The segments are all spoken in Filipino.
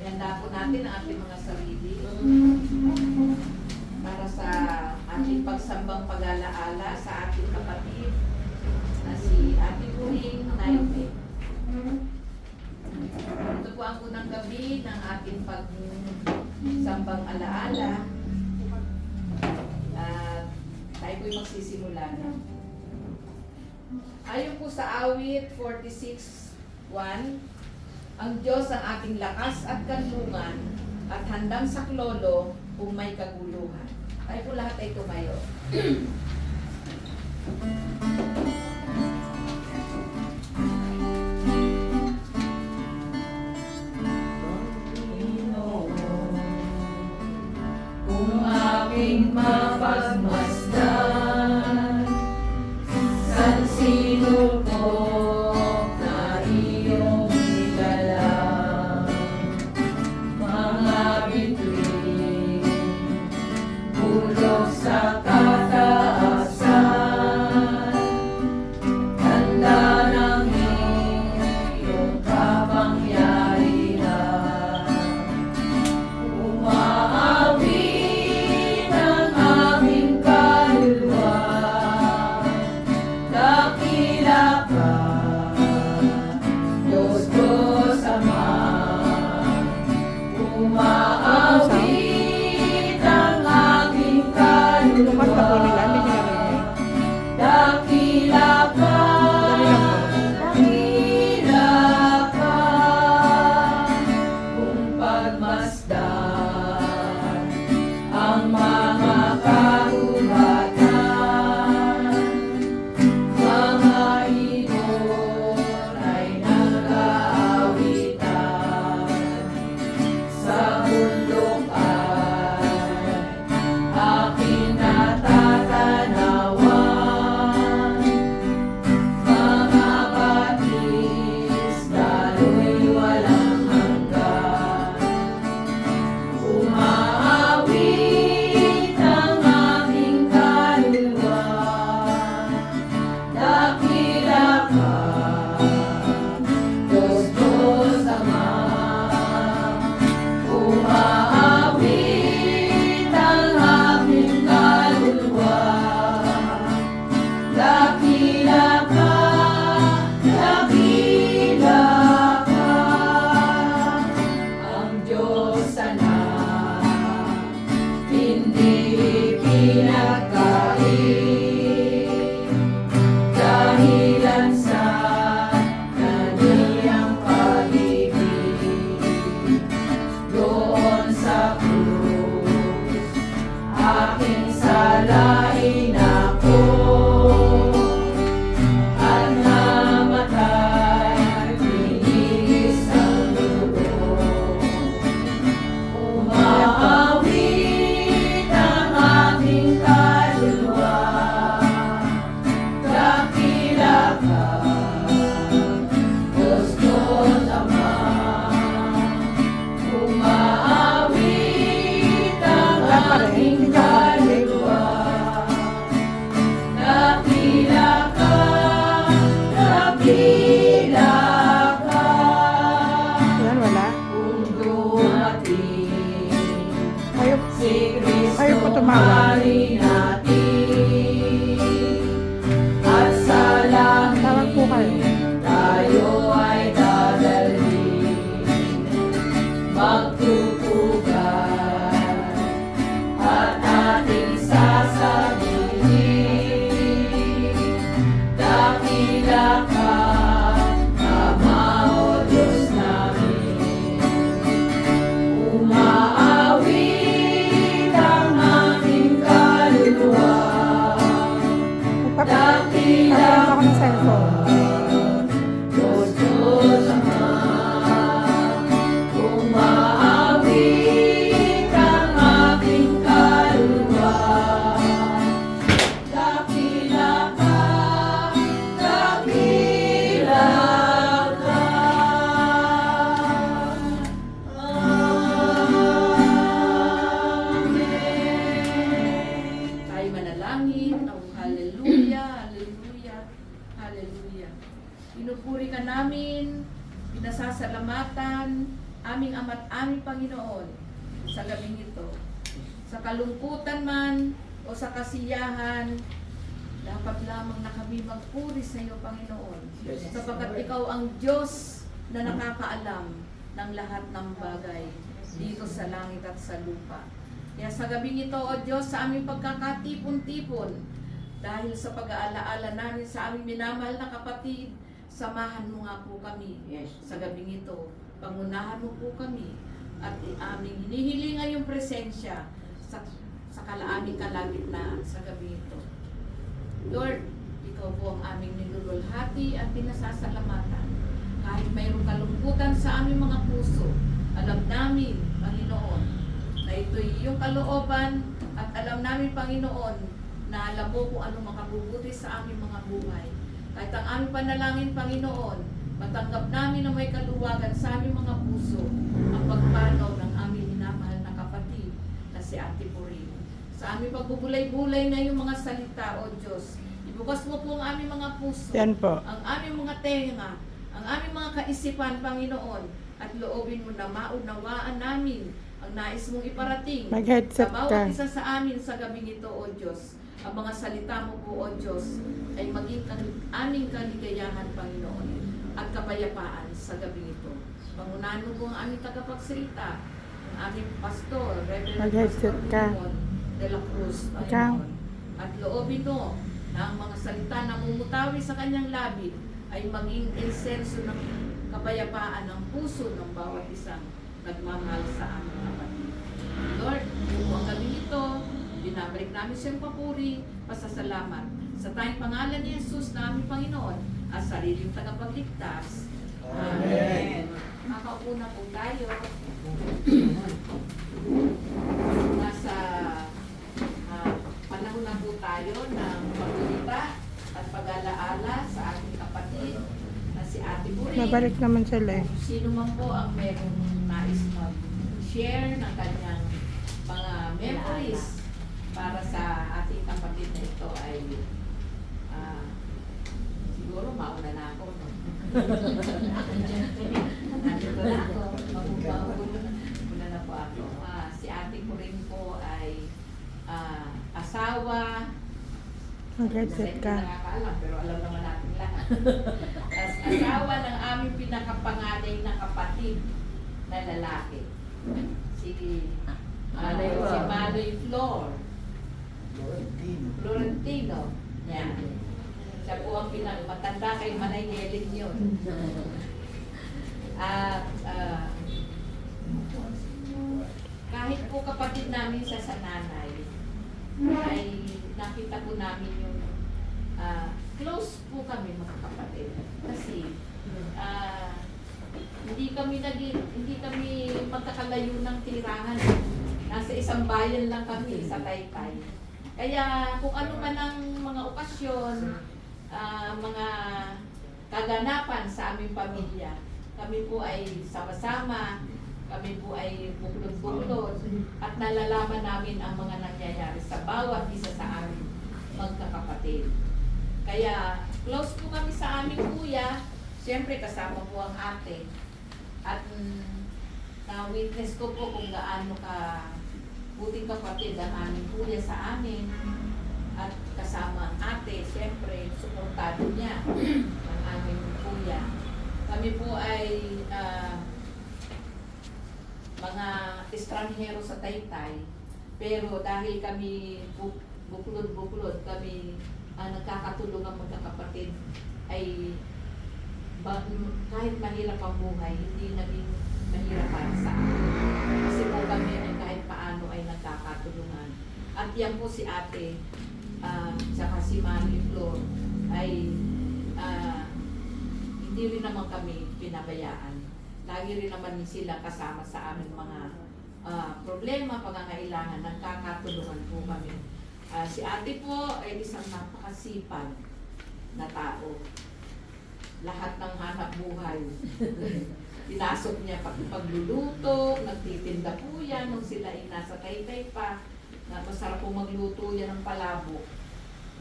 Ihanda po natin ang ating mga sarili para sa ating pagsambang pag-alaala sa ating kapatid na si Ate Buhing Naime. Ito po ang unang gabi ng ating pagsambang alaala at tayo po'y magsisimula na. Ayon po sa awit 46:1, ang Diyos ang ating lakas at kanlungan at handang saklolo kung may kaguluhan. Tayo po lahat ay tumayo. Kung aking mapagmasdan, san sino ko na iyong nilalang, mga bituin, hulog sa kataasan, tanda ng iyong kapangyarihan, umaawit ang aming kaluluwa, dakila ka, Diyos ko Ama, umaawit ang aking kaluluwa, dakila ka, dakila ka, kung pagmasdan ang mga kahugatan, mga ibon ay nag-aawitan, sa bundok ay aking natatanawan, mga batis daloy walang hanggan, umaawit ang aming kaluluwa, dakila ka, Diyos Ama, umaawit ang aming kaluluwa, dakila ka, dakila ka, ang Diyos sana hindi pinagkait, dahilan sa kaniyang pag-ibig, doon sa krus aking salain ako, at namatay pinigis ang dugo, umaawit ang aking kaluluwa, dakila ka, Diyos Ama, umaawit ang aking kaluluwa, dakila ka, dakila ka, Yan, wala. kung dumating Ayaw, si Kristo ayaw po tumawag. Hari natin, at sa Tawag po kayo. langit tayo ay dadalhin, magtutugan at ating sasabihin, dakila ka, Ama o Diyos namin, umaawit ang aming kaluluwa, dakila Ako ng cellphone. Diyos Ama, umaawit aming Panginoon sa gabing ito. Sa kalungkutan man o sa kasiyahan, dapat lamang na kami magpuri sa iyo, Panginoon. Sapagkat ikaw ang Diyos na nakakaalam ng lahat ng bagay dito sa langit at sa lupa. Kaya sa gabing ito, O Diyos, sa aming pagkakatipon-tipon, dahil sa pag-aalaala namin sa aming minamahal na kapatid, samahan mo nga po kami sa gabing ito. Pangunahan mo po kami at aming hinihiling ang iyong presensya sa aming kalagitnaan sa gabing ito. Lord, ikaw po ang aming nilululhati at pinasasalamatan. Kahit mayroong kalungkutan sa aming mga puso, alam namin, Panginoon, na ito'y iyong kalooban at alam namin, Panginoon, na alam mo kung ano makabubuti sa aming mga buhay. Kahit ang aming panalangin, Panginoon, matanggap namin na may kaluwagan sa aming mga puso ang pagpanaw ng aming minamahal na kapatid na si Ate Purin. Sa aming pagbubulay-bulay na yung mga salita, O Diyos, ibukas mo po ang aming mga puso, Yan po. ang aming mga tenga, ang aming mga kaisipan, Panginoon, at loobin mo na maunawaan namin ang nais mong iparating Mag-headset sa ka. bawat isa sa amin sa gabing ito, O Diyos. Ang mga salita mo po, O Diyos, ay maging aming kaligayahan, Panginoon, at kapayapaan sa gabing ito. Pangunahan mo po ang aming tagapagsalita, ang aming pastor, Reverend Mag-headset Pastor ka. Raymond de la Cruz, Ikaw. Panginoon. At loobin mo na ang mga salita na mumutawi sa kanyang labi ay maging insenso ng kapayapaan ng puso ng bawat isang nagmamahal sa aming kapatid. Lord, kung ang gabi ito, binabalik namin siyang papuri, pasasalamat sa tayong pangalan ni Jesus na aming Panginoon at sariling tagapagligtas. Amen. Makaupo na po tayo. Nasa panahon na po tayo ng pagkulita at pag-alaala sa ating kapatid na si Ate Purin. Mabalik naman sila eh. Kung sino man po ang merong nais mag-share ng kanyang mga memories para sa ating kapatid na ito ay siguro mauna na ako. No? Nandito na ako. Mauna na po ako. Si Ate Purin po ay asawa. Mag-headset Hindi ka. nakakaalam, pero alam naman natin lahat. As asawa ng aming pinakapanganay na kapatid na lalaki. Si Maloy Florentino. Yan. Siya po ang pinakamatanda kay Manay Helen yun. At kahit po kapatid namin sa sananay, ay nakita po namin yung close po kami mga kapatid. Kasi hindi kami magkakalayo ng tirahan. Nasa isang bayan lang kami sa Taytay. Kaya kung ano man ang mga okasyon, mga kaganapan sa aming pamilya, kami po ay sama-sama, kami po ay buklod-buklod at nalalaman namin ang mga nangyayari sa bawat isa sa amin magkakapatid. Kaya close po kami sa aming kuya, siyempre kasama po ang ate. At na-witness ko po kung gaano ka buting kapatid ang aming kuya sa amin. At kasama ang ate, siyempre suportado niya ang aming kuya. Kami po ay mga estranghero sa Taytay, pero dahil kami buklod-buklod, kami nagkakatulungan magkakapatid, ay kahit mahirap ang buhay, hindi naging mahirap para sa amin. Kasi po kami ay kahit paano ay nagkakatulungan. At yan po si ate, tsaka si Mami Flor, ay hindi rin naman kami pinabayaan. Lagi rin naman sila kasama sa aming mga problema, pangangailangan, nagkakatulungan po kami. Si ate po ay isang napakasipag na tao. Lahat ng hanap buhay. Pinasok niya pagluluto, nagtitinda po yan nung sila ay nasa Taytay pa. Na masarap po magluto yan ng palabok.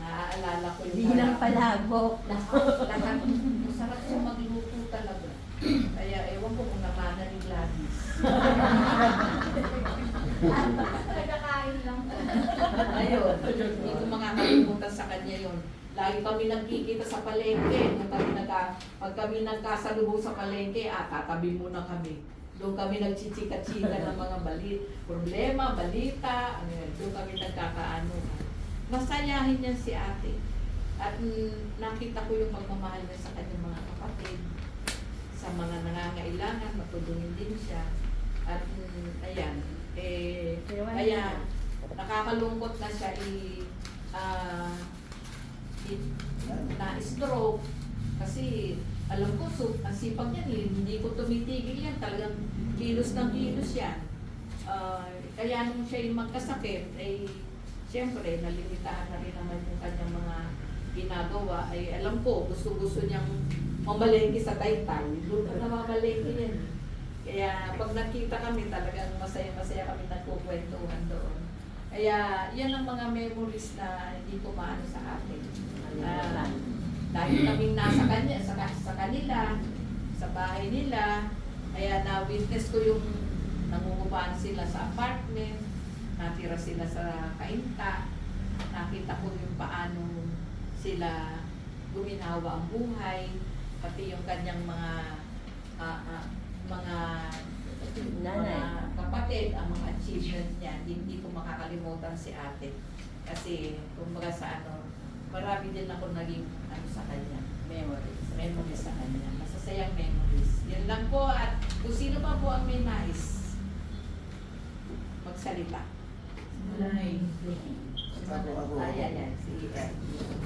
Naaalala ko yung Hindi lang palabok. lahat. Masarap siya magluto talaga. Kaya ewan ko kung namana ni Gladys. Nagkakain lang. Ayun, hindi ko makakalimutan sa kanya yun. Lagi kami nagkikita sa palengke. Pag kami nagkasalubong sa palengke, tatabi muna kami. Doon kami nagchichika-chika ng mga problema, balita, ano yun. Doon kami nagkakaano. Masayahin niyan si ate. At nakita ko yung pagmamahal niya sa kanyang mga kapatid. Sa mga nangangailangan, matulungin din siya. At ayan, kaya nakakalungkot na siya na-stroke kasi alam ko, ang sipag niyan, hindi ko tumitigil yan, talagang kilos ng kilos yan. Kaya nung siya yung magkasakit, siyempre, nalimitahan na rin naman yung kanyang mga ginagawa. Alam ko, gusto niyang mamalengke sa Taytay. Doon na mamalengke yan. Kaya pag nakita kami, talagang masaya-masaya kami nagkukwentuhan doon. Kaya yan ang mga memories na hindi ko maano sa atin. Dahil kaming nasa kanya, sa kanila, sa bahay nila, kaya na-witness ko yung nangungupahan sila sa apartment, natira sila sa kainta, nakita ko yung paano sila guminawa ang buhay, pati yung kanyang mga kapatid, ang mga achievements niya, hindi ko makakalimutan si ate. Kasi, kumbaga sa marami din ako naging sa kanya. Memories sa kanya. Masasayang memories. Yan lang po. At kung sino pa po ang may nais magsalita. Ako. Ayan. Sige.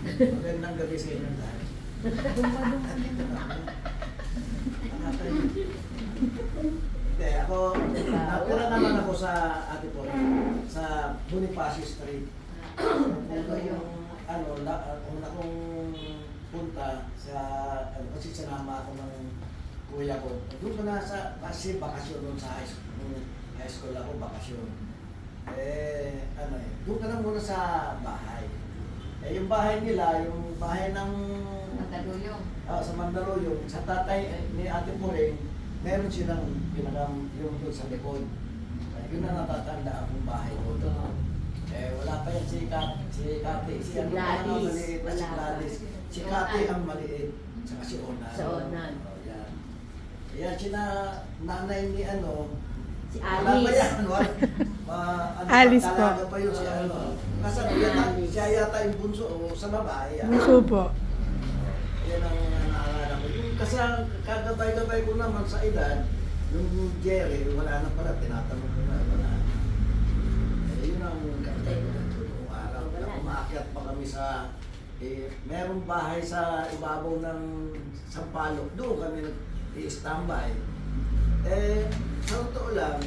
Magandang gabi sa inyo lahat. Hindi, ako, nakura naman ako sa Ate po, sa Bonifacio Street. Ito yung, una kong punta sa, kasi sinama ako ng kuya ko. Doon ko na kasi bakasyon doon sa high school ako, bakasyon. Doon ka na muna sa bahay. Yung bahay nila, yung bahay ng Mandaluyong. sa Mandaluyong, sa tatay ni Ate Puring, meron silang yung doon sa likod. Yun na natatanda akong bahay ko doon. Wala pa yan si Kati. Si Gladys. Maliit na si Gladys. Si Kati ang maliit. Saka si Onan. Si Onan. Yan. Yan, sina nanay ni Si wala pa yan. Alice po. Talaga pa yun si Kasi siya yata yung bunso sa babae. Puso po. Yan ang naalala ko. Yung kagabay-gabay ko naman sa edad, yung Jerry, wala na pala, tinatanong ko na, wala. Yun ang kapatay ko na noong araw. Umaakyat pa kami sa, merong bahay sa ibabaw ng Sampaloc. Doon kami nag-i-standby. Sa totoo lang,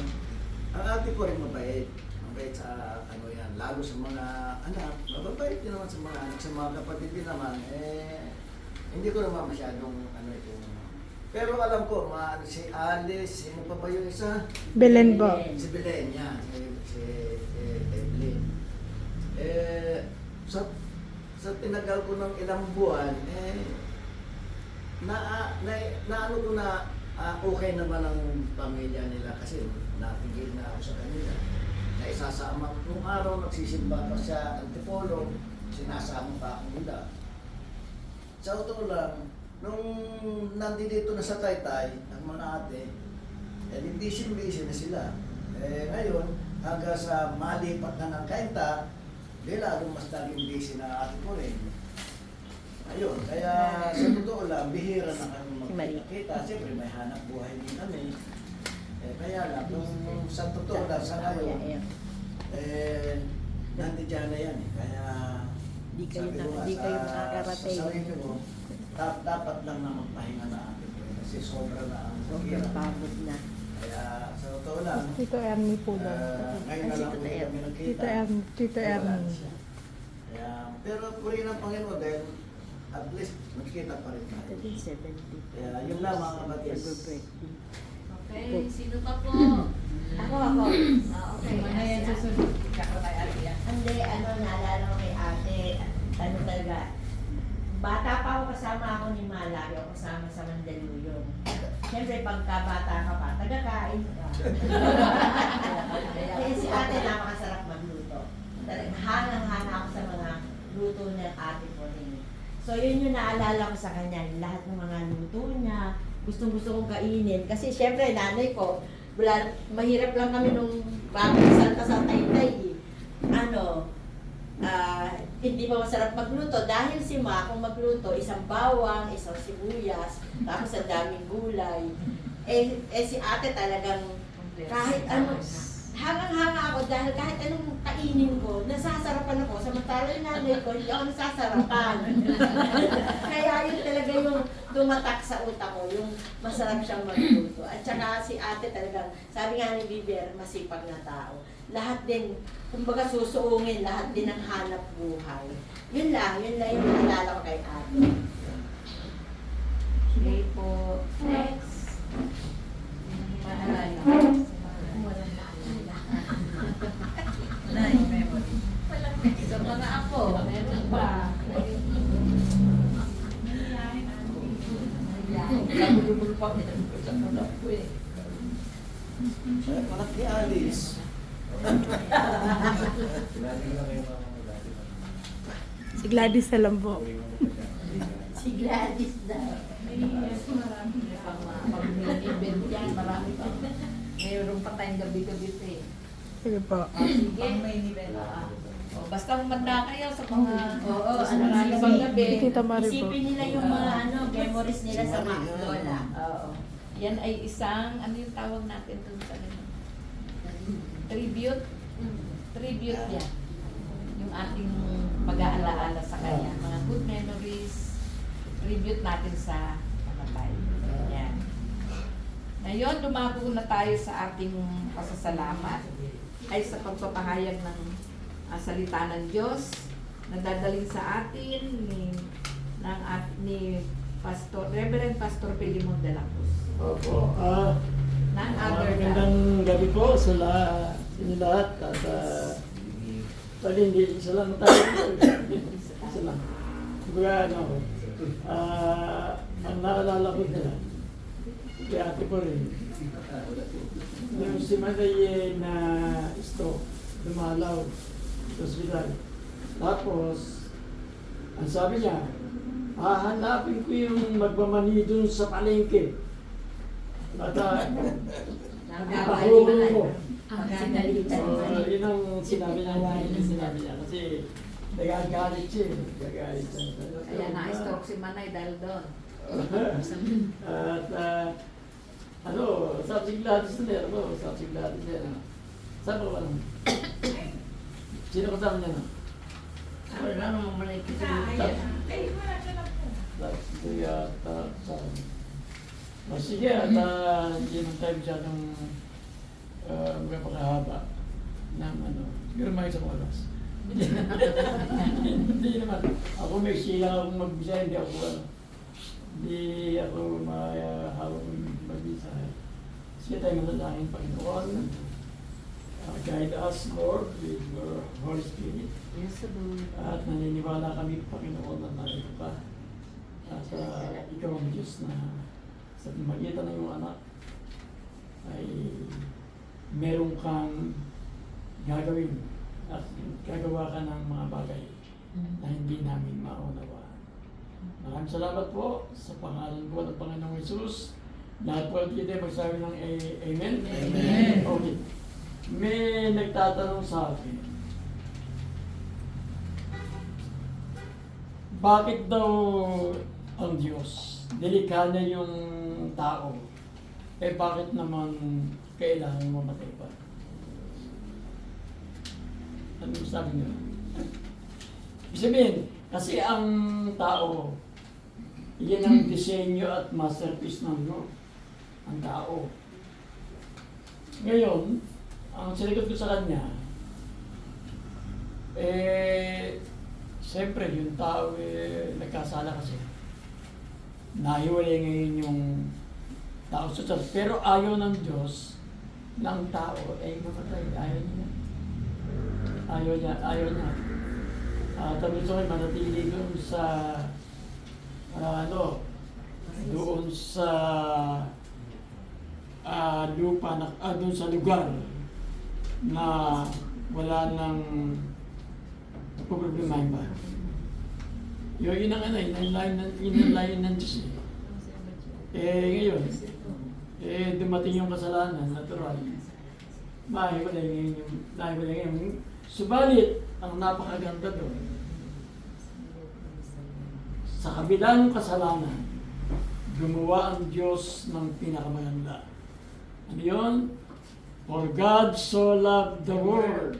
ang ate ko rin mabait. Mabait sa yan, lalo sa mga anak. Mababait din naman sa mga anak, sa mga kapatid din naman. Hindi ko naman masyadong ito. Pero alam ko, si Alice, sino pa ba yung isa? Belen po. Si Belen, yan. Si Evelyn. Sa tinagal ko ng ilang buwan, naano ko na okay naman ang pamilya nila kasi natigil na ako sa kanila. Na isasama. Nung araw nagsisimba pa sa Antipolo, sinasama pa ako nila. Sa totoo lang, nung nandito na sa Taytay, ang mga ate, busy na sila. Ngayon, hanggang sa malipat na ng kainta, lalong mas naging busy na ate ko rin. Ayun, kaya sa totoo lang, bihira na kami magkita. Siyempre, may hanap buhay din kami. Kaya lang, nung sa totoo lang, sa ngayon, nandiyan na yan. Kaya, Di kayo sabi ko nga, makakarating. sa sarili ko, dapat lang na magpahinga na atin. Kasi sobra na ang Sobrang hirap. pagod na. Kaya sa totoo lang, Tito Ernie po daw. ngayon na lang ulit kami nagkita. Tito Wala Ernie. siya. Kaya, pero purihin ang Panginoon dahil at least magkita pa rin tayo. 70. Kaya yun lang mga kapatid. Birthday. Okay, sino pa po? Ako. Okay, yan susunod. Kako tayo Alia. Hindi, naalala ko kay ate, talaga, bata pa ako kasama ako ni Malaki, ako kasama sa Mandaluyong. pagkabata ka pa, tagakain ka. Kaya si ate napakasarap magluto. Talagang hangang-hana ako sa mga luto ng ate ko rin. So yun yung naalala ko sa kanya, yung lahat ng mga luto niya, gustong-gusto kong kainin. Kasi syempre nanay ko, mahirap lang kami nung bagong salta sa Taytay. Hindi pa masarap magluto dahil si Ma kung magluto, isang bawang, isang sibuyas, tapos ang daming gulay. Si ate talagang kahit ano, hangang-hanga ako dahil kahit anong kainin ko, nasasarapan ako. Samantala yung nanay ko, hindi ako nasasarapan. Kaya yun talaga yung tumatak sa utak ko, yung masarap siyang magluto. At saka si ate talagang, sabi nga ni Biber, masipag na tao. Lahat din, kumbaga susuungin, lahat din ang hanap buhay. Yun lang yung naalala ko kay ate. Okay po. Next. Maalala. Walang naalala. Sa mga apo, meron ba? Kabulubul pa sa mga apo eh. Anak ni Alice. Si Gladys na lang po. Si Gladys daw. Marami pang pag-event yan, marami pang mayroon pa tayong gabi-gabi pa eh. Sige po. Sige. Basta humanda kayo sa mga ano, ibang gabi. Tita Mari po. Isipin nila yung mga memories nila sa mga lola. Oo. Yan ay isang, ano yung tawag natin dun sa tribute? Tribute yan. Yung ating pag-aalaala sa kanya. Mga good memories. Tribute natin sa namatay. Yan. Ngayon, dumako na tayo sa ating pasasalamat ay sa pagpapahayag ng salita ng Diyos na dadalhin sa atin ni Pastor, Reverend Pastor Pilimon de la Cruz. Opo. None other than Magandang gabi po sa inyo lahat. At hindi, isa lang tayo. Isa lang. Kumbaga, ang naalala ko nila, kay ate ko rin, yung si Manay na stroke, lumalaw sa ospital. Tapos, ang sabi niya, hahanapin ko yung magmamani dun sa palengke. At pahulong ko. Yun ang sinabi niya. Kasi nagagalit siya. Nagagalit siya. kaya na-stroke si Manay dahil doon. At sabi si Gladys na nila. Sabi ko lang. Sino kasama niya na? Wala naman malay kita. Sige, at hindi naman tayo masyadong magpapakahaba ng siguro may isang oras. Hindi naman. Ako may sila akong magbisa, hindi ako mahawak magbisa. Sige tayo malalangin, Panginoon. Guide us, Lord, with your Holy Spirit. Yes, Lord. At naniniwala kami, Panginoon, na narito ka. At ikaw ang Diyos na sa magitan ng iyong anak ay meron kang gagawin at gagawa ka ng mga bagay na hindi namin maunawaan. Maraming salamat po sa pangalan po ng Panginoong Hesus. Lahat po kita magsabi ng Amen. Amen. Okay. May nagtatanong sa akin, bakit daw ang Diyos nilikha niya yung tao? Bakit naman kailangan mamatay pa? Ano sabi niyo? Ibig sabihin, kasi ang tao, yan ang disenyo at masterpiece ng Lord. Ang tao. Ngayon, ang sinagot ko sa kanya, siyempre yung tao nagkasala kasi. Nahiwalay ngayon yung tao sa Diyos. Pero ayaw ng Diyos na ang tao ay mamatay. Ayaw niya. Ayaw niya. Tapos ko manatili doon sa doon sa lupa na doon sa lugar na wala nang problemahin ba? Yun ang ano, inalayan ng Diyos eh. Ngayon, dumating yung kasalanan, natural. Mahiwalay ngayon. Subalit, ang napakaganda doon, sa kabila ng kasalanan, gumawa ang Diyos ng pinakamaganda. Ano yun? For God so loved the world.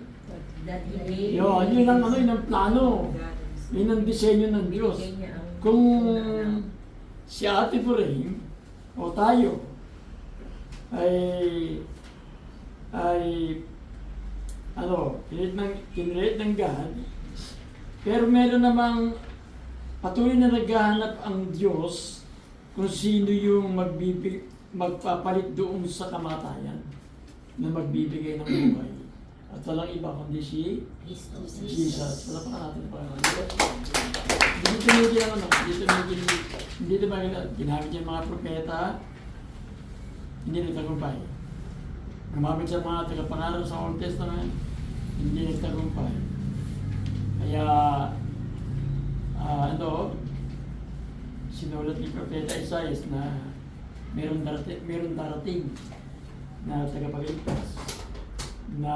Yun ang ano, yun ang plano. Yun ang disenyo ng Diyos. Kung si Ate Puring o tayo ay kinrelate ng God, pero meron namang patuloy na naghahanap ang Diyos kung sino yung magpapalit doon sa kamatayan na magbibigay ng buhay. At walang iba kundi si Jesus. Wala pa natin pa naman. Hindi tumigil ang ano, hindi tumigil, ginamit niya yung mga propeta, hindi nagtagumpay. Gumamit sa mga tagapangaral sa Old Testament, hindi nagtagumpay. Kaya, sinulat ni Propeta Isaias na meron darating na tagapagligtas na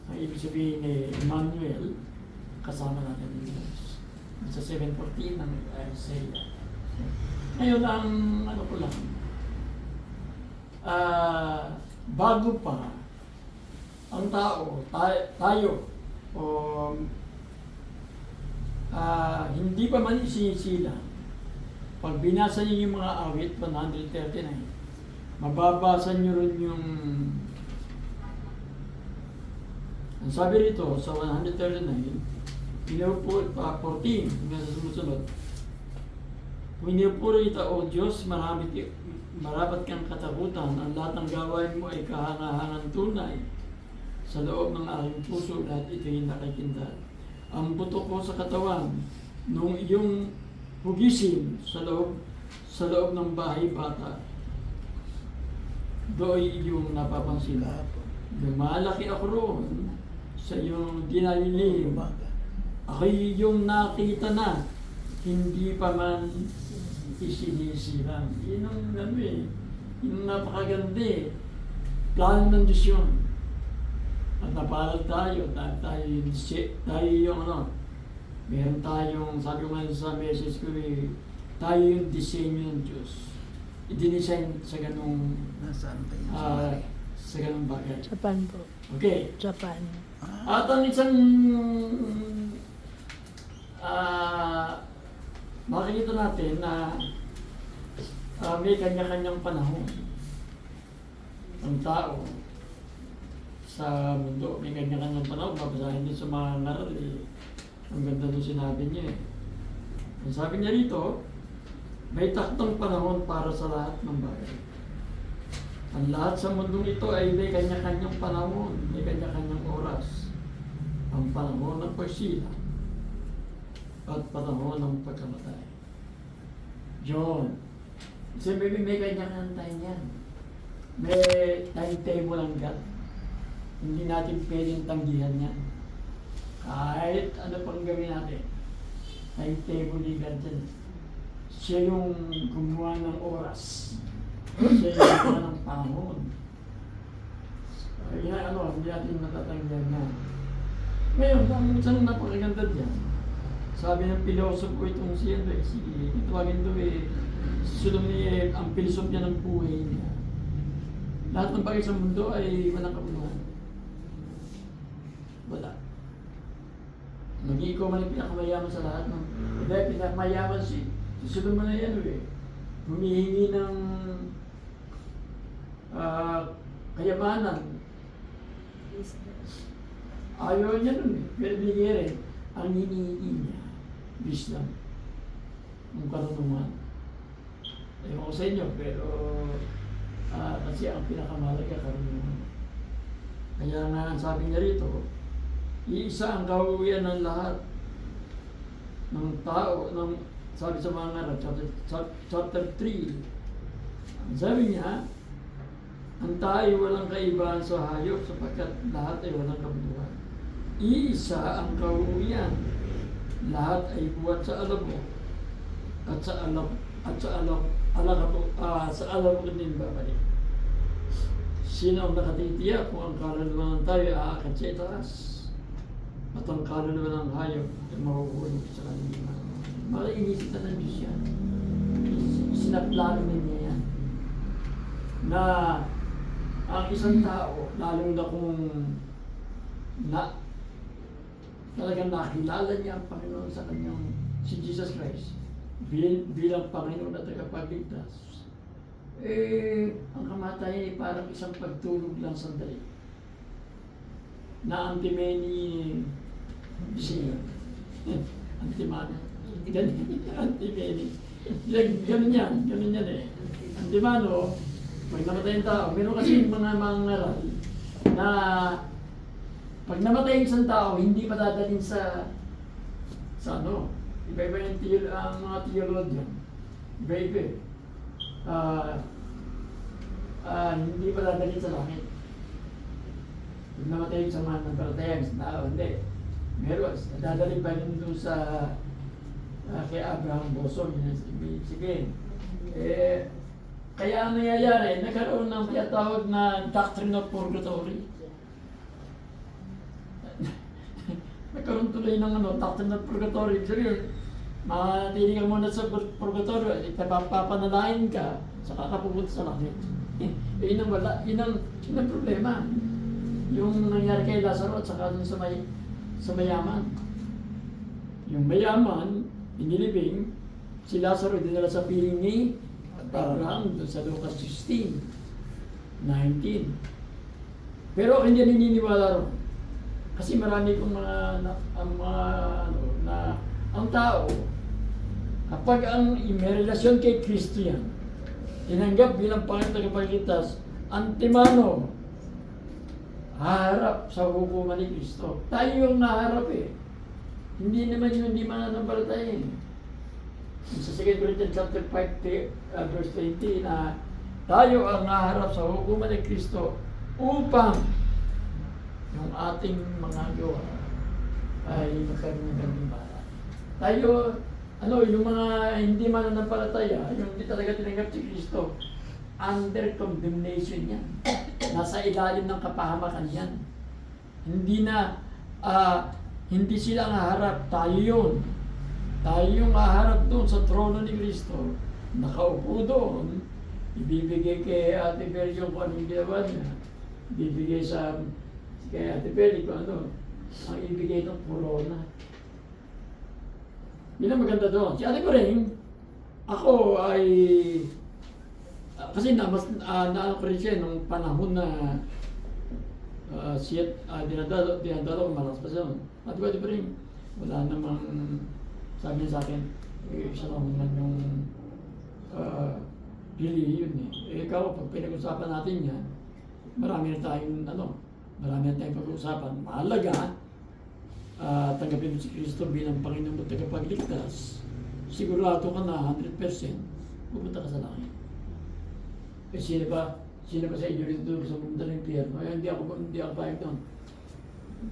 ang ibig sabihin ni Emmanuel, kasama natin ng Diyos. Sa 7:14 ng Isaiah. Ngayon, ang ano ko lang, bago pa ang tao, tayo, hindi pa man isinisila, pag binasa niyo yung mga awit, 139, mababasa niyo rin yung ang sabi rito sa 139, pinupuri pa 14 hanggang sa sumusunod. Pinupuri kita, O Diyos, marapat kang katakutan, ang lahat ng gawain mo ay kahangahangang tunay. Sa loob ng aking puso, lahat ito'y nakikinda. Ang buto ko sa katawan, nung iyong hugisin sa loob ng bahay bata, do'y iyong napapansin. Lumalaki ako roon sa iyong dinalilim. Ako'y iyong nakita na, hindi pa man isinisilang. Yun ang ano eh, yun ang napakaganda eh. Plano ng Diyos yun. At napalad tayo, tayo yung ano, meron tayong, sabi ko nga sa message ko eh, tayo yung disenyo ng Diyos. I-design sa ganung sa ganung bagay. Japan po. Okay. Japan. At ang isang makikita natin na may kanya-kanyang panahon. Ang tao sa mundo, may kanya-kanyang panahon. Babasahin din sa mga ngaral eh. Ang ganda nung sinabi niya eh. Ang sabi niya rito, may taktong panahon para sa lahat ng bagay. Ang lahat sa mundong ito ay may kanya-kanyang panahon, may kanya-kanyang oras. Ang panahon ng pagsila at panahon ng pagkamatay. John, siyempre may kanya-kanyang time yan. May timetable ang God. Hindi natin pwedeng tanggihan yan. Kahit ano pang gawin natin, timetable ni God yan. Siya yung gumawa ng oras. Siya yung gumawa ng panahon. Kaya hindi natin matatanggihan yan. Ngayon, ang isang napakaganda dyan, sabi ng pilosopo itong tawagin ito ang pilosopya ng buhay niya. Lahat ng bagay sa mundo ay walang kabuluhan. Wala. Maging ikaw man yung pinakamayaman sa lahat ng... Dahil pinakamayaman si Solomon na yan humihingi ng kayamanan. Ayaw niya nun pero binigay rin. Ang hinihingi niya, wisdom, ng karunungan. Ewan ko sa inyo, pero kasi ang pinakamahalaga karunungan. Kaya nga ang sabi niya rito, iisa ang kauwian ng lahat ng tao, sabi sa mga ngaral, chapter 3, ang sabi niya, ang tayo walang kaibahan sa hayop sapagkat lahat ay walang kabuluhan. Iisa ang kauuwian. Lahat ay buhat sa alabo at sa alabo din babalik. Sino ang nakatitiyak kung ang kaluluwa ng tayo aakyat sa itaas at ang kaluluwa ng hayop ay mahuhulog sa kanila. Mga inisita ng Diyos yan. Sinaplano niya yan. Na ang isang tao, lalo na kung talagang nakilala niya ang Panginoon sa kanyang si Jesus Christ bilang Panginoon at tagapagligtas, ang kamatayan ay parang isang pagtulog lang sandali na antimeni siya. Antimani. Antimeni. Ganun yan eh. Antimano, pag namatay yung tao, meron kasi mga mangaral na pag namatay yung isang tao, hindi padadalhin sa ano, iba-iba yung ang mga theologian. Iba-iba. Hindi padadalhin sa langit. Pag namatay yung sa mga nampalatayang sa tao, hindi. Meron, dadalhin pa rin doon sa kay Abraham Boson, yun ang ibig. Kaya ang nangyayari, nagkaroon ng tinatawag na doctrine of purgatory. Nagkaroon tuloy ng doctrine of purgatory. Sabi, manatili ka muna sa purgatory, ipapapanalain ka, saka ka pupunta sa langit. Yun ang problema. Yung nangyari kay Lazaro at saka dun sa mayaman. Yung mayaman, inilibing, si Lazaro dinala sa piling ni Abraham doon sa Lucas 16, 19. Pero hindi naniniwala ron. Kasi marami kong ang tao, kapag may relasyon kay Kristo yan, tinanggap bilang Panginoon at tagapagligtas, antemano, haharap sa hukuman ni Kristo. Tayo yung naharap eh. Hindi naman yung hindi mananampalataya. Sa 2 Corinthians chapter 5, verse 20 na tayo ang naharap sa hukuman ni Kristo upang yung ating mga gawa ay magkaroon ng gantimpala. Tayo, yung mga hindi mananampalataya, yung hindi talaga tinanggap si Kristo, under condemnation yan. Nasa ilalim ng kapahamakan yan. Hindi sila ang haharap, tayo yun. Tayo yung haharap doon sa trono ni Kristo. Nakaupo doon, ibibigay kay Ate Beli kung anong ginawa niya. Ibibigay kay Ate Beli kung ano, ang ibigay ng corona. Yun ang maganda doon. Si Ate Bering, ako ay, kasi naano ko rin siya nung panahon na dinadalo, malakas pa siya. At Ate Bering, wala namang, sabi niya sa akin, isa lang naman yung pili yun eh. Ikaw, pag pinag-usapan natin yan, marami na tayong pag-uusapan. Mahalaga, tanggapin mo si Kristo bilang Panginoon at tagapagligtas. Sigurado ka na 100%, pupunta ka sa langit. Sino ba sa inyo rito sa pumunta ng impyerno? Hindi ako payag doon.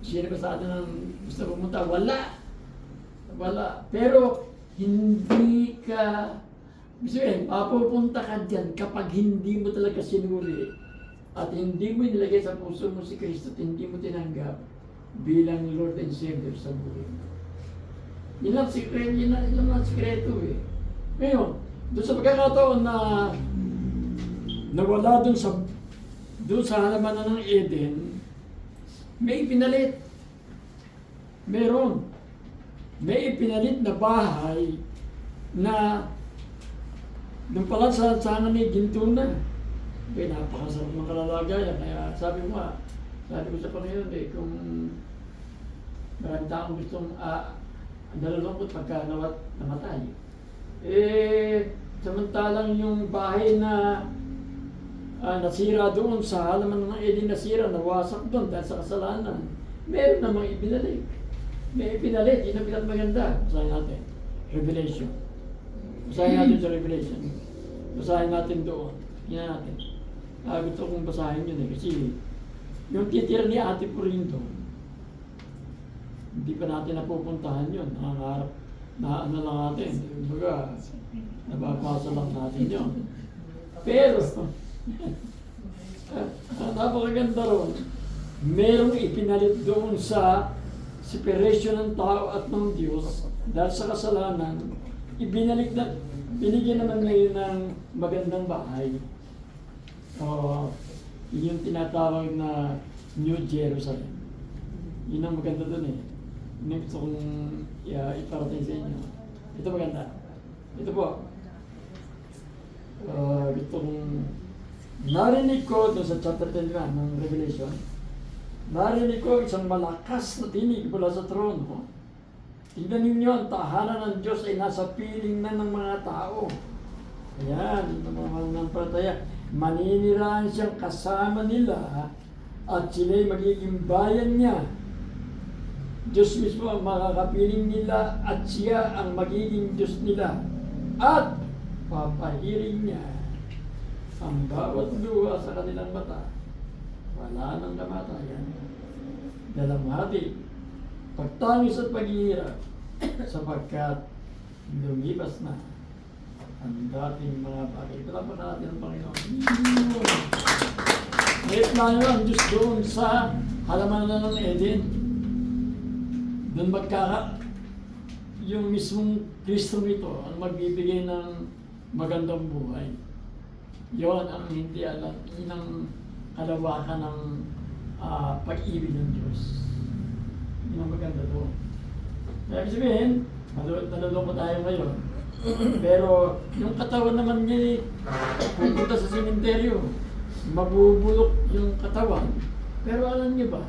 Sino ba sa atin ang gusto pumunta? Wala. Pero hindi ka, papupunta ka dyan kapag hindi mo talaga sinuri at hindi mo nilagay sa puso mo si Kristo at hindi mo tinanggap bilang Lord and Savior sa buhay mo. Yun lang sikreto eh. Ngayon, doon sa pagkakataon na nawala doon sa halaman ng Eden, may pinalit. Meron. May ipinalit na bahay na nung pala sa sana may ginto na. Napakasarap ng kalalagayan. Kaya sabi ko sa Panginoon kung maraming taong gustong nalulungkot pagka namatay. Samantalang yung bahay na nasira doon sa halaman ng Eden, nawasak doon dahil sa kasalanan, meron namang ibinalik. May pinalit, yun ang pinakamaganda. Basahin natin. Revelation. Basahin natin sa Revelation. Basahin natin doon. Tingnan natin. gusto kong basahin yun kasi yung titira ni Ate Purindo, hindi pa natin napupuntahan yun. Nangangarap na ano lang natin. Kumbaga, nababasa lang natin yun. Pero, napakaganda ron. Merong ipinalit doon sa separation ng tao at ng Diyos dahil sa kasalanan, binigyan naman ngayon ng magandang bahay. Yun yung tinatawag na New Jerusalem. Yun ang maganda doon eh. Yun ang gusto kong iparating sa inyo. Ito maganda. Ito po. Gusto kong narinig ko doon sa chapter 10 ng Revelation. Narinig ko isang malakas na tinig mula sa trono. Tingnan ninyo, ang tahanan ng Diyos ay nasa piling na ng mga tao. Ayan, ng mga mananampalataya. Maninirahan siyang kasama nila at sila'y magiging bayan niya. Diyos mismo ang makakapiling nila at siya ang magiging Diyos nila. At papahiring niya ang bawat luha sa kanilang mata. Wala nang kamatayan, dalamhati, pagtangis at paghihirap, sapagkat lumipas na ang dating mga bagay. Palapakan natin ang Panginoon. May plano ang Diyos doon sa halaman na ng Eden. Doon yung mismong Kristo nito ang magbibigay ng magandang buhay. Yon ang hindi alam, yun ang kalawakan ng pag-ibig ng Diyos. Yun ang maganda doon. Kaya sabihin, nalulungkot tayo ngayon. Pero yung katawan naman niya, pupunta sa sementeryo, mabubulok yung katawan. Pero alam niyo ba,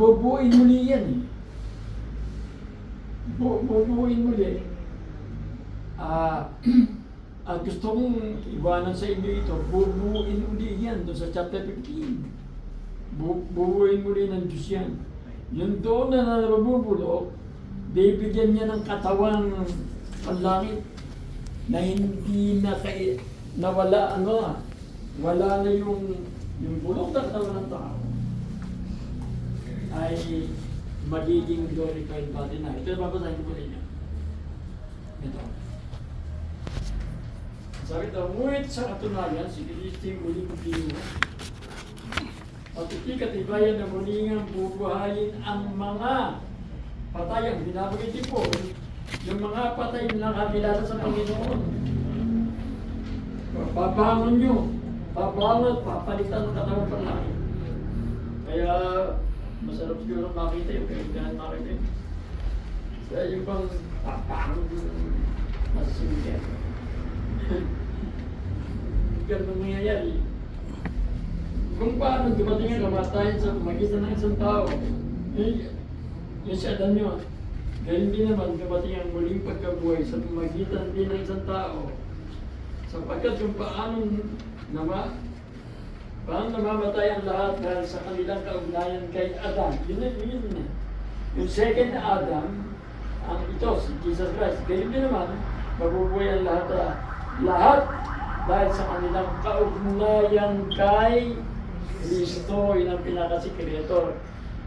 bubuin muli yan eh. Bubuin muli. Gusto kong iwanan sa inyo ito, bubuin uli yan doon sa chapter 15. Bubuin muli ng Diyos yan. Yung doon na nabubulok, bibigyan niya ng katawan ng panlangit na hindi na wala na yung bulok na katawan ng tao ay magiging glorified body na. Ito babasahin ko rin niya. Ito. Sabi daw, ngunit sa katunayan, si Kristo yung muling pagkinuha. At iti katibayan na mulingang bubuhayin ang mga patay ang binabagay po. Yung mga patay na nakakilala sa Panginoon. Pabangon nyo. Pabangon at papalitan ng katawan pang langit. Kaya masarap siguro makita yung kailangan makita. Kaya yung pang pabangon yung nasa similya. Ganun mangyayari. Kung paano dumating ang kamatayan sa magitan ng isang tao, yung si Adan yun, ganun din naman dumating ang muling pagkabuhay sa magitan din ng isang tao. Sapagkat yung paano namamatay ang lahat dahil sa kanilang kaugnayan kay Adan. Yun na. Yung second Adam, ang ito, si Jesus Christ, ganun din naman, mabubuhay ang lahat dahil sa kanilang kaugnayan kay Kristo. Yun ang pinakasikreto,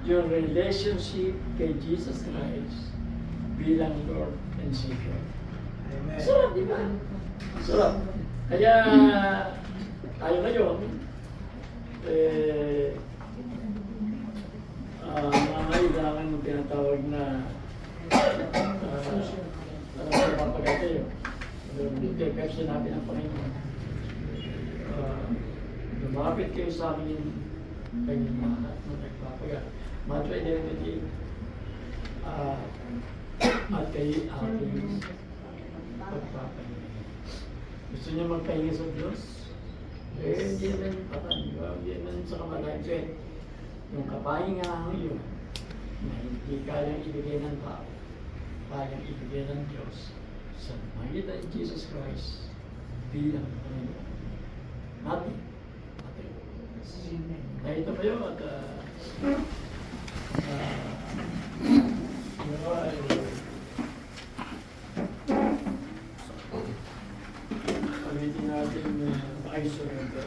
yung relationship kay Jesus Christ bilang Lord and Savior. Amen. Sarap, di ba? Sarap. Kaya tayo ngayon, nangailangan ng tinatawag na napapagay kayo. Kaya sinabi ng Panginoon, lumapit kayo sa amin kanyang mga at nagpapagay. Matwa 11:28 at kayo aking pagpapahinga. Gusto niyo magpahinga sa Diyos? Hindi naman patay. Hindi naman sa kamatayan. Yung kapahinga yun na hindi kayang ibigay ng tao, kayang ibigay ng Diyos sa magitan ni Jesus Christ bilang Panginoon. Natin. Nakita ba yun? At pag-itin natin ay surrender.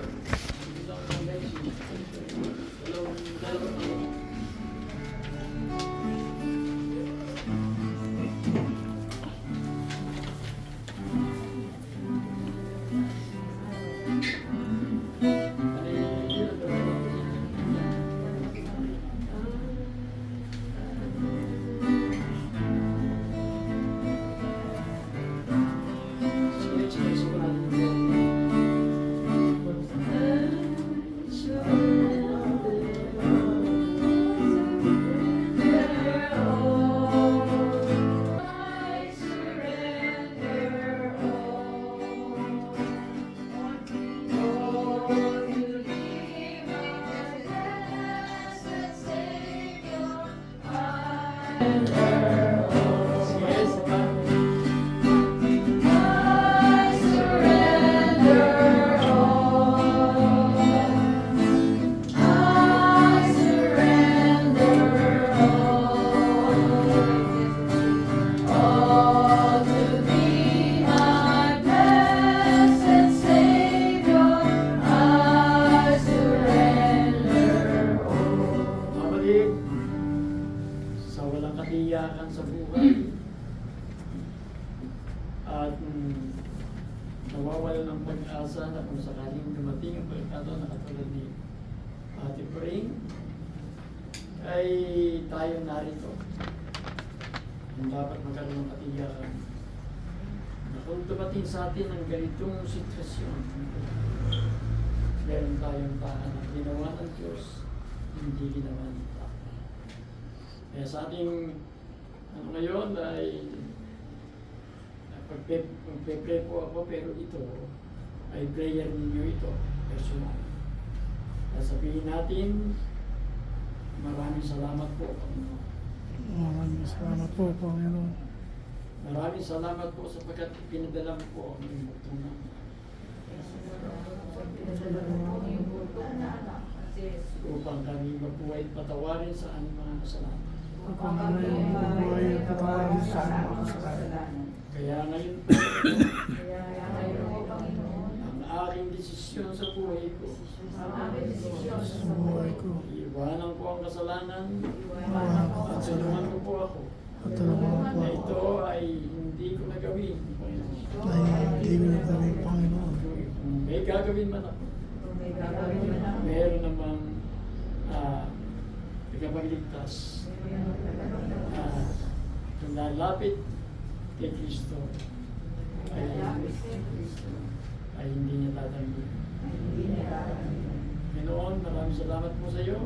Sige, isa pa. Kapatid, sa walang katiyakan sa buhay at nawawala ng pag-asa na kung sakaling dumating ang pagkakataon na katulad ni Ate Pring, ay tayo narito. Ang dapat magkaroon ng katiyakan na kung dumating sa atin ang ganitong sitwasyon, meron tayong tahanan na ginawa ng Diyos, hindi ginawa ng tao. Kaya sa ating ngayon ay magpe-pray po ako, pero ito ay prayer ninyo ito, personal. Sasabihin natin, maraming salamat po, Panginoon. Maraming salamat po, Panginoon. Maraming salamat po sapagkat pinadala mo po ang inyong bugtong upang kami mabuhay at patawarin sa aming mga kasalanan. Upang kami mabuhay at patawarin sa aming mga kasalanan. Kaya ngayon po, ang aking desisyon sa buhay ko, Sa buhay ko, iwanan ko ang kasalanan iwanan ko at ang tulungan kasalanan ko po ako at tulungan po na ako ito ay hindi ko nagawin. na hindi ko na kami, Panginoon. Kung may gagawin man ako, meron namang tagapagligtas kung lalapit kay Kristo ay hindi niya tatanggapin. Panginoon, maraming salamat po sa iyo.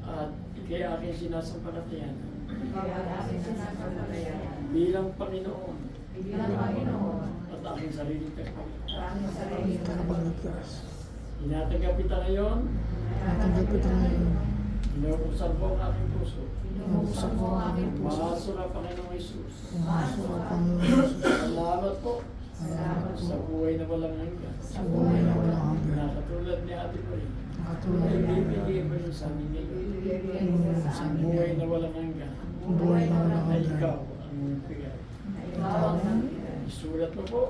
At ikay aking sinasampalatayan bilang Panginoon at aking sariling tagapagligtas. Tagapagligtas. Tinatanggap kita ngayon, Natanggap ito ngayon. binubuksan ko ang aking puso. Nabuksan ko ang aking puso. Masura, Panginoong Jesus. Pumasok ang Panginoon Jesus. Salamat po Salamat sa po buhay na walang hanggan. sa buhay na walang hanggan. Na katulad ni Ate Marie, Nakatulad ay na bibigay mo rin sa amin ngayon. sa Ang buhay na walang hanggan, ang buhay na walang na hanggan. ikaw ang bigay. Isulat mo po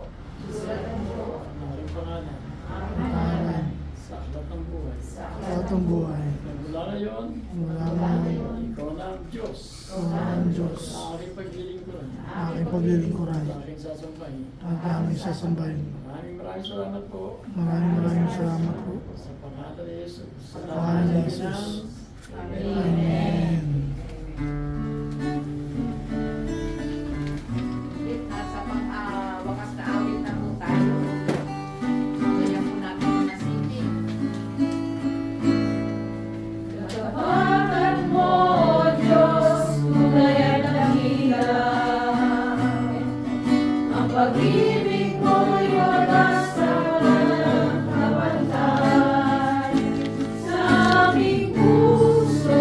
ang aking pangalan Pangalan sa aklat ng buhay. sa atong buhay. Na mula ngayon, Mula ngayon, ikaw na ang Diyos ang Diyos na aking paglilingkuran, aking paglilingkuran na aking sasambahin. at aming sasambahin. Maraming salamat po Maraming salamat po. sa pangalan ni Jesus. Sa Pangalan ni Jesus. Amen. Nasa wakas na awit na po tayo. Kaya po natin nasipin. Kapatan mo, Diyos, tunay at dakila. Ang pag-ibig mo'y wagas na walang kapantay. Sa aming puso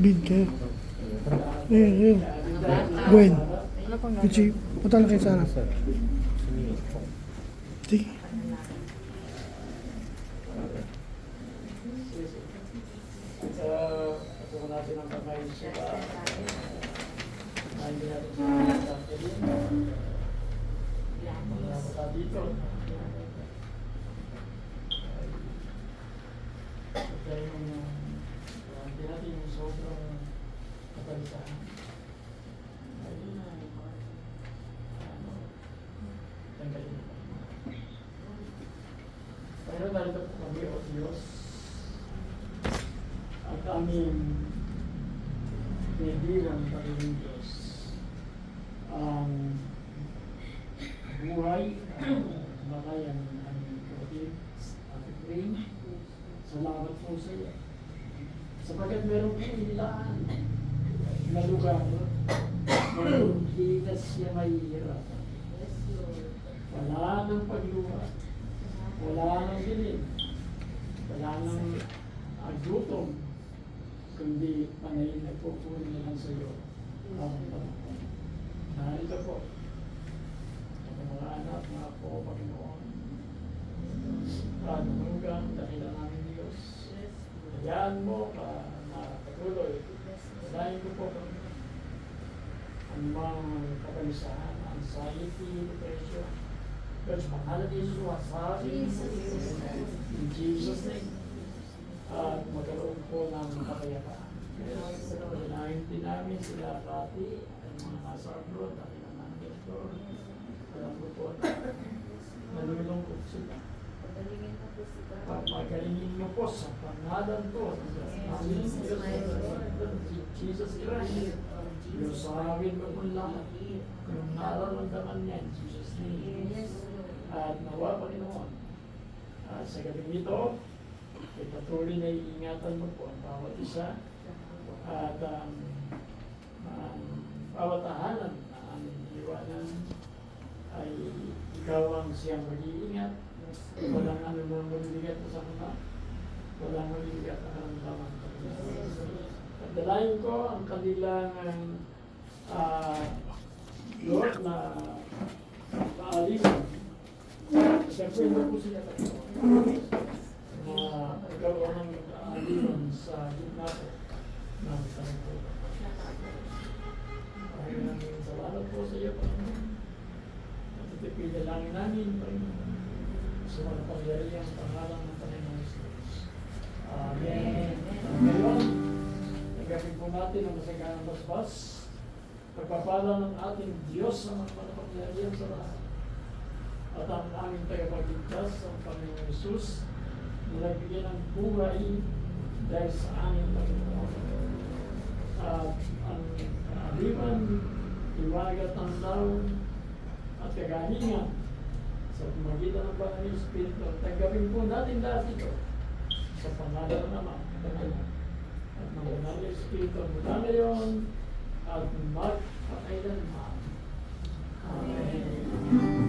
Big kayo. Eh. Gwen. Kuchi, punta na kayo sa harap. Sige. Kung natin ang kamay sa hindi natin sa mga dito. Kaya hindi natin yung sobrang katalisahan. Tanggalin. Pero narito po kami, O Diyos, at aming pinibilang Panginoon Diyos ang buhay malayan ng aming kapatid at Ring. Salamat po sa iyo. Sapagkat meron po ilaan na lugar na hindi na siya mahihirapan. Wala nang pagluha, wala nang dilim, wala nang gutom, kundi panay nagpupuri na lang sa iyo ang panahon. Narito po ang mga anak, mga po, Panginoon. Kanunugang dakilan namin Diyos. Hayaan mo na patuloy. Dahil ko po ang mga kapalisahan, anxiety, depression. Diyos, pangalan ni Jesus, wasabi in Jesus' name. At magkaroon po ng kapayapaan. Dinahin din namin sila pati, ang mga nasa abroad, dakilan namin Doktor. Alam ko po na nalulungkot sila. Papagalingin niyo po sa pangalan po ng Jesus Christ. Diyosawin mo po lahat yung nararamdaman niya in Jesus' name. At nawa, Panginoon, sa gabi nito, patuloy na iingatan mo po ang bawat isa at bawat tahanan na aming iwanan ay ikaw ang siyang mag-iingat. Walang anumang mabibigat sa mga, walang mabibigat na karamdaman. At dalayan ko ang kanilang Lord na paalisan. Siyempre mo po sila na pagkaroon ng paalisan sa gitna po ng sanito. Maraming salamat po sa iyo, Panginoon. At itipin lang namin, Panginoon. Sa mga pangyari ang pangalan ng Panginoon Jesus. Amen. Ngayon, nagapin po natin ang masaganang basbas. Pagpapala ng ating Diyos sa mga pangyarihan sa lahat. At ang aming tagapagligtas, ang Panginoon Jesus, na nagbigay ng buhay dahil sa aming Panginoon. At ang kaaliman, iwagat ng laon, at kagalingan sa pamagitan ng Banal na Espiritu. Tanggapin po natin lahat ito sa pangalan ng Ama at ng Banal na Espiritu mula ngayon at magpakailanman. Amen.